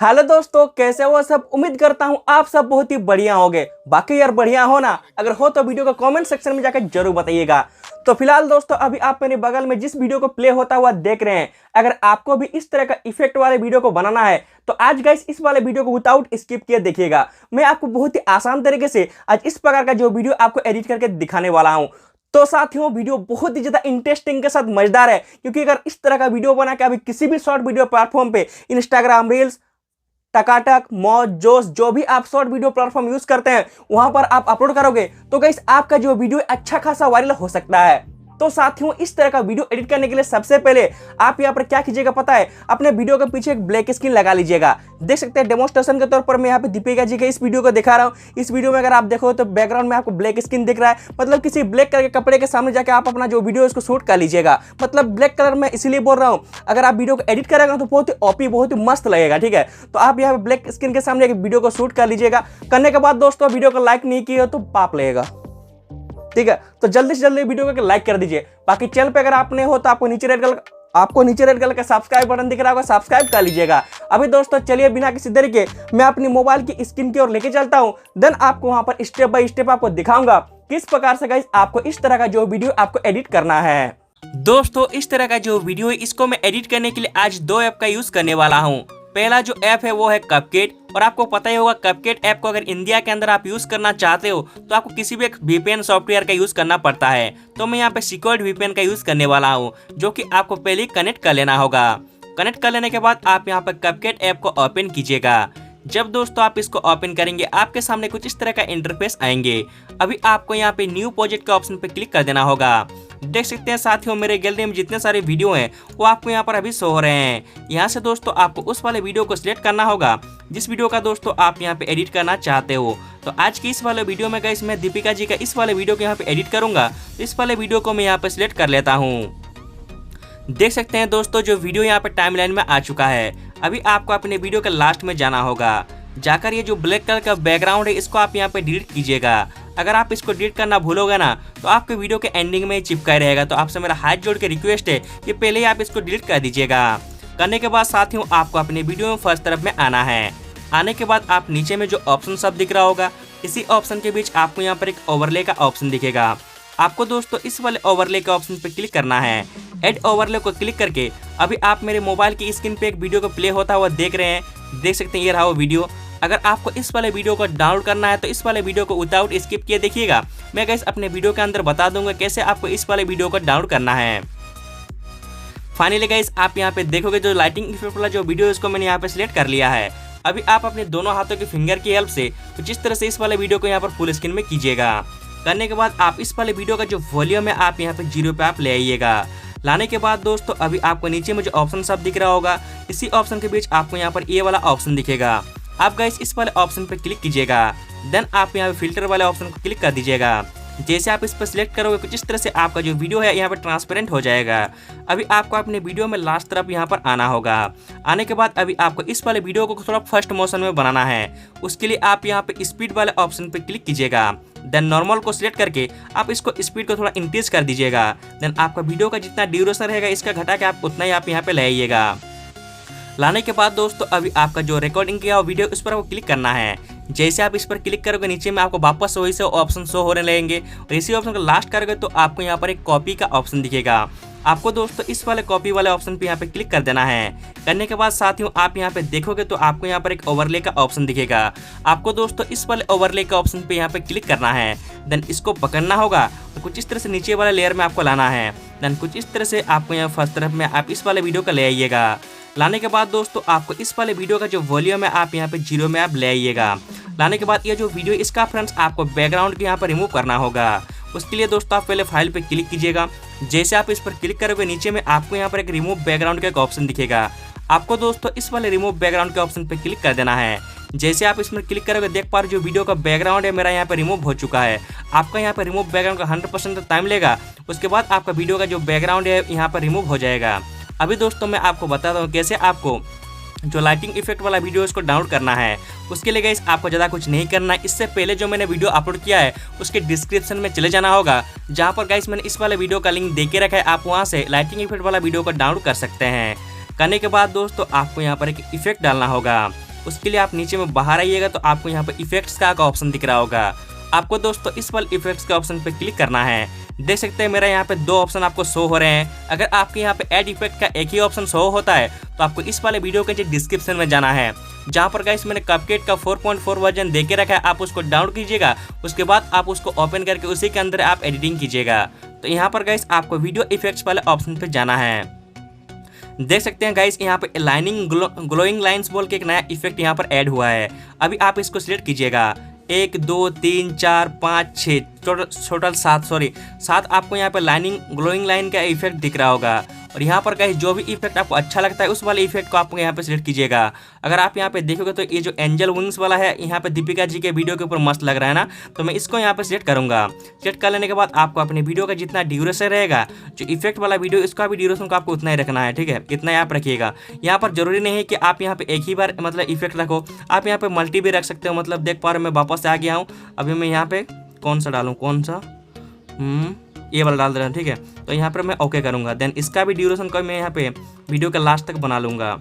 Hello दोस्तों, कैसे हो सब। उम्मीद करता हूँ आप सब बहुत ही बढ़िया होंगे। बाकी यार बढ़िया हो ना, अगर हो तो वीडियो को कमेंट सेक्शन में जाकर जरूर बताइएगा। तो फिलहाल दोस्तों, अभी आप मेरे बगल में जिस वीडियो को प्ले होता हुआ देख रहे हैं, अगर आपको भी इस तरह का इफेक्ट वाले वीडियो को बनाना है तो आज गाइस इस वाले वीडियो को विदाउट स्किप किए देखिएगा। मैं आपको बहुत ही आसान तरीके से आज इस प्रकार का जो वीडियो आपको एडिट करके दिखाने वाला हूँ। तो साथियों, वीडियो बहुत ही ज्यादा इंटरेस्टिंग के साथ मजेदार है, क्योंकि अगर इस तरह का वीडियो बना के अभी किसी भी शॉर्ट वीडियो प्लेटफॉर्म पे, इंस्टाग्राम रील्स, टकाटक, मौज, जोश, जो भी आप शॉर्ट वीडियो प्लेटफॉर्म यूज करते हैं वहां पर आप अपलोड करोगे तो गाइस आपका जो वीडियो अच्छा खासा वायरल हो सकता है। तो साथियों, इस तरह का वीडियो एडिट करने के लिए सबसे पहले आप यहाँ पर क्या कीजिएगा पता है, अपने वीडियो के पीछे एक ब्लैक स्क्रीन लगा लीजिएगा। देख सकते हैं डेमोन्स्ट्रेशन के तौर पर मैं यहाँ पे दीपिका जी के इस वीडियो को दिखा रहा हूँ। इस वीडियो में अगर आप देखो तो बैकग्राउंड में आपको ब्लैक स्क्रीन दिख रहा है, मतलब किसी ब्लैक कलर के कपड़े के सामने जाकर आप अपना जो वीडियो है उसको शूट कर लीजिएगा। मतलब ब्लैक कलर में इसीलिए बोल रहा हूँ, अगर आप वीडियो को एडिट करेंगे तो बहुत ही ओपी, बहुत ही मस्त लगेगा। ठीक है, तो आप यहाँ पे ब्लैक स्क्रीन के सामने वीडियो को शूट कर लीजिएगा। करने के बाद दोस्तों, वीडियो को लाइक नहीं किया तो पाप लगेगा। ठीक है, तो जल्दी से जल्दी वीडियो को लाइक कर दीजिए। बाकी चैनल पे अगर आप नए हो तो आपको नीचे रेड कलर का सब्सक्राइब बटन दिख रहा होगा, सब्सक्राइब कर लीजिएगा। अभी दोस्तों चलिए बिना किसी देरी के मैं अपनी मोबाइल की स्क्रीन की ओर लेके चलता हूं, देन आपको वहां पर स्टेप बाय स्टेप आपको दिखाऊंगा किस प्रकार से गाइस आपको इस तरह का जो वीडियो आपको एडिट करना है। दोस्तों, इस तरह का जो वीडियो है इसको मैं एडिट करने के लिए आज दो ऐप का यूज करने वाला हूँ। पहला जो ऐप है वो है कपकेट, और आपको पता ही होगा कपकेट ऐप को अगर इंडिया के अंदर आप यूज करना चाहते हो तो आपको किसी भी एक VPN सॉफ्टवेयर का यूज करना पड़ता है। तो मैं यहाँ पे सिक्योर्ड VPN का यूज करने वाला हूँ, जो कि आपको पहले कनेक्ट कर लेना होगा। कनेक्ट कर लेने के बाद आप यहाँ पे कपकेट ऐप को ओपन कीजिएगा। जब दोस्तों आप इसको ओपन करेंगे आपके सामने कुछ इस तरह का इंटरफेस आएंगे। अभी आपको यहाँ पे न्यू प्रोजेक्ट के ऑप्शन पे क्लिक कर देना होगा। देख सकते हैं साथियों, मेरे गैलरी में जितने सारे वीडियो हैं वो आपको यहाँ पर अभी शो हो रहे हैं। यहाँ से दोस्तों आपको उस वाले वीडियो को सिलेक्ट करना होगा जिस वीडियो का दोस्तों आप यहाँ पे एडिट करना चाहते हो। तो आज की इस वाले वीडियो में गाइस मैं दीपिका जी का इस वाले वीडियो को यहाँ पे एडिट करूंगा। तो इस वाले वीडियो को मैं यहाँ पे सिलेक्ट कर लेता हूँ। देख सकते हैं दोस्तों, जो वीडियो यहाँ पे टाइमलाइन में आ चुका है। अभी आपको अपने वीडियो के लास्ट में जाना होगा। जाकर ये जो ब्लैक कलर का बैकग्राउंड है इसको आप यहाँ पे डिलीट कीजिएगा। अगर आप इसको डिलीट करना भूलोगे ना तो आपके वीडियो के एंडिंग में चिपका रहेगा। तो आपसे मेरा हाथ जोड़ के रिक्वेस्ट है कि पहले ही आप इसको डिलीट कर दीजिएगा। करने के बाद साथियों आपको अपने वीडियो में फर्स्ट तरफ में आना है। आने के बाद आप नीचे में जो ऑप्शन सब दिख रहा होगा, इसी ऑप्शन के बीच आपको यहाँ पर एक ओवरले का ऑप्शन दिखेगा। आपको दोस्तों इस वाले ओवरले के ऑप्शन पे क्लिक करना है। ऐड ओवरले को क्लिक करके अभी आप मेरे मोबाइल की स्क्रीन पे एक वीडियो को प्ले होता हुआ देख रहे हैं। देख सकते हैं ये रहा वो वीडियो। अगर आपको इस वाले वीडियो को डाउनलोड करना है तो इस वाले वीडियो को विदाउट स्किप किए देखिएगा। मैं गाइस अपने वीडियो के अंदर बता दूंगा कैसे आपको इस वाले वीडियो को डाउनलोड करना है। फाइनली गाइस आप यहाँ पे देखोगे जो लाइटिंग इफेक्ट वाला जो वीडियो है इसको मैंने यहाँ पे सिलेक्ट कर लिया है। अभी आप अपने दोनों हाथों के फिंगर की हेल्प से कुछ इस तरह से इस वाले वीडियो को यहाँ पर फुल स्क्रीन में कीजिएगा। करने के बाद आप इस वाले वीडियो का जो वॉल्यूम है आप यहाँ पे 0 पे आप ले आइएगा। लाने के बाद दोस्तों अभी आपको नीचे में जो ऑप्शन सब दिख रहा होगा, इसी ऑप्शन के बीच आपको यहाँ पर ये वाला ऑप्शन दिखेगा। आप गाइस इस वाले ऑप्शन पर क्लिक कीजिएगा। देन आप यहाँ पे फिल्टर वाले ऑप्शन को क्लिक कर दीजिएगा। जैसे आप इस पर सिलेक्ट करोगे कुछ इस तरह से आपका जो वीडियो है यहाँ पे ट्रांसपेरेंट हो जाएगा। अभी आपको अपने वीडियो में लास्ट तरफ यहाँ पर आना होगा। आने के बाद अभी आपको इस वाले वीडियो को थोड़ा फर्स्ट मोशन में बनाना है। उसके लिए आप यहाँ पे स्पीड वाले ऑप्शन पे क्लिक कीजिएगा। देन नॉर्मल को सिलेक्ट करके आप इसको स्पीड को थोड़ा इंक्रीज कर दीजिएगा। देन आपका वीडियो का जितना ड्यूरेशन रहेगा इसका घटा के आप उतना ही आप यहाँ पे ले आइएगा। लाने के बाद दोस्तों अभी आपका जो रिकॉर्डिंग किया हुआ वीडियो उस पर आपको क्लिक करना है। जैसे आप इस पर क्लिक करोगे नीचे में आपको वापस वही से ऑप्शन शो होने लगेंगे, और इसी ऑप्शन को लास्ट करोगे तो आपको यहाँ पर एक कॉपी का ऑप्शन दिखेगा। आपको दोस्तों इस वाले कॉपी वाले ऑप्शन पे यहाँ पे क्लिक कर देना है। करने के बाद साथियों आप यहाँ पे देखोगे तो आपको यहाँ पर एक ओवरले का ऑप्शन दिखेगा। आपको दोस्तों इस वाले ओवरले का ऑप्शन पे यहाँ पे क्लिक करना है। देन इसको पकड़ना होगा और कुछ इस तरह से नीचे वाले लेयर में आपको लाना है। देन कुछ इस तरह से आपको यहाँ फर्स्ट तरफ में आप इस वाले वीडियो को ले आइएगा। लाने के बाद दोस्तों आपको इस वाले वीडियो का जो वॉल्यूम है आप यहाँ पे 0 में आप ले आइएगा। लाने के बाद ये जो वीडियो इसका फ्रेंड्स आपको बैकग्राउंड के यहाँ पर रिमूव करना होगा। उसके लिए दोस्तों आप पहले फाइल पे क्लिक कीजिएगा। जैसे आप इस पर क्लिक करोगे नीचे में आपको यहाँ पर एक रिमूव बैकग्राउंड का एक ऑप्शन दिखेगा। आपको दोस्तों इस वाले रिमूव बैकग्राउंड के ऑप्शन पे क्लिक कर देना है। जैसे आप इसमें क्लिक करोगे देख पा रहे जो वीडियो का बैकग्राउंड है मेरा यहाँ पे रिमूव हो चुका है। आपका यहाँ पे रिमूव बैकग्राउंड का 100% टाइम लेगा। उसके बाद आपका वीडियो का जो बैकग्राउंड है यहाँ पर रिमूव हो जाएगा। अभी दोस्तों मैं आपको बताता हूँ कैसे आपको जो लाइटिंग इफेक्ट वाला वीडियो इसको डाउनलोड करना है। उसके लिए गाइस आपको ज़्यादा कुछ नहीं करना है। इससे पहले जो मैंने वीडियो अपलोड किया है उसके डिस्क्रिप्शन में चले जाना होगा, जहाँ पर गाइस मैंने इस वाले वीडियो का लिंक दे के रखा है। आप वहाँ से लाइटिंग इफेक्ट वाला वीडियो को डाउनलोड कर सकते हैं। करने के बाद दोस्तों आपको यहाँ पर एक इफेक्ट डालना होगा। उसके लिए आप नीचे में बाहर आइएगा तो आपको यहाँ पे इफेक्ट्स का ऑप्शन दिख रहा होगा। आपको दोस्तों इस वाले इफेक्ट्स के ऑप्शन पे क्लिक करना है। देख सकते हैं मेरा यहाँ पे 2 ऑप्शन आपको शो हो रहे हैं। अगर आपके यहाँ पे ऐड इफेक्ट का एक ही ऑप्शन शो होता है तो आपको इस वाले वीडियो के डिस्क्रिप्शन में जाना है, जहाँ पर गाइस मैंने कैपकट का 4.4 वर्जन दे के रखा है। आप उसको डाउनलोड कीजिएगा, उसके बाद आप उसको ओपन करके उसी के अंदर आप एडिटिंग कीजिएगा। तो यहाँ पर गाइस आपको वीडियो इफेक्ट्स वाले ऑप्शन पे जाना है। देख सकते हैं गाइस यहाँ पे लाइनिंग ग्लोइंग लाइंस बोल के एक नया इफेक्ट यहाँ पर ऐड हुआ है। अभी आप इसको सिलेक्ट कीजिएगा। 1 2 3 4 5 6 टोटल 7 आपको यहाँ पे लाइनिंग ग्लोइंग लाइन का इफेक्ट दिख रहा होगा। और यहाँ पर गाइस जो भी इफेक्ट आपको अच्छा लगता है उस वाले इफेक्ट को आपको यहाँ पे सिलेक्ट कीजिएगा। अगर आप यहाँ पे देखोगे तो ये जो एंजल विंग्स वाला है यहाँ पे दीपिका जी के वीडियो के ऊपर मस्त लग रहा है ना, तो मैं इसको यहाँ पे सिलेक्ट करूंगा। सिलेक्ट कर लेने के बाद आपको अपने वीडियो का जितना ड्यूरेशन रहेगा, जो इफेक्ट वाला वीडियो इसका भी ड्यूरेशन को आपको उतना ही रखना है, ठीक है, इतना ही आप रखिएगा। यहाँ पर जरूरी नहीं है कि आप यहाँ पे एक ही बार मतलब इफेक्ट रखो, आप यहाँ पे मल्टी भी रख सकते हो। मतलब देख पा रहे मैं वापस से आ गया हूँ। अभी मैं यहाँ पे कौन सा डालूँ, कौन सा ये वाला डाल दे रहा हूँ, ठीक है। तो यहाँ पर मैं ओके करूँगा। देन इसका भी ड्यूरेशन को मैं यहाँ पे वीडियो के लास्ट तक बना लूँगा।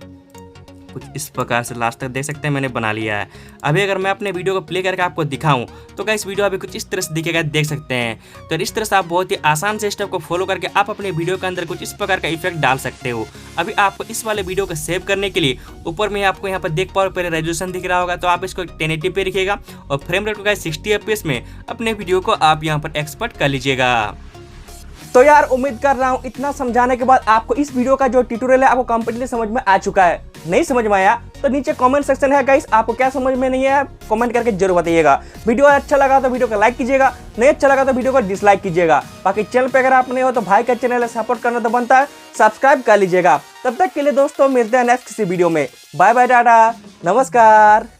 कुछ इस प्रकार से लास्ट तक देख सकते हैं मैंने बना लिया है। अभी अगर मैं अपने वीडियो को प्ले करके आपको दिखाऊं तो गाइस वीडियो अभी कुछ इस तरह से दिखेगा, देख सकते हैं। तो इस तरह से आप बहुत ही आसान से स्टेप को फॉलो करके आप अपने वीडियो के अंदर कुछ इस प्रकार का इफेक्ट डाल सकते हो। अभी आपको इस वाले वीडियो को सेव करने के लिए ऊपर में आपको यहाँ पर देख पाओ पहले रेजोल्यूशन दिख रहा होगा, तो आप इसको 1080 पे रखिएगा और फ्रेम रेट को गाइस 60 FPS में अपने वीडियो को आप यहाँ पर एक्सपोर्ट कर लीजिएगा। तो यार उम्मीद कर रहा हूँ इतना समझाने के बाद आपको इस वीडियो का जो ट्यूटोरियल है आपको कंप्लीटली समझ में आ चुका है। नहीं समझ में आया तो नीचे कमेंट सेक्शन है गाइस, आपको क्या समझ में नहीं आया कमेंट करके जरूर बताइएगा। वीडियो अच्छा लगा तो वीडियो को लाइक कीजिएगा, नहीं अच्छा लगा तो वीडियो को डिसलाइक कीजिएगा। बाकी चैनल पे अगर आप नहीं हो तो भाई का चैनल है, सपोर्ट करना तो बनता है, सब्सक्राइब कर लीजिएगा। तब तक के लिए दोस्तों मिलते हैं नेक्स्ट किसी वीडियो में। बाय बाय, टाटा, नमस्कार।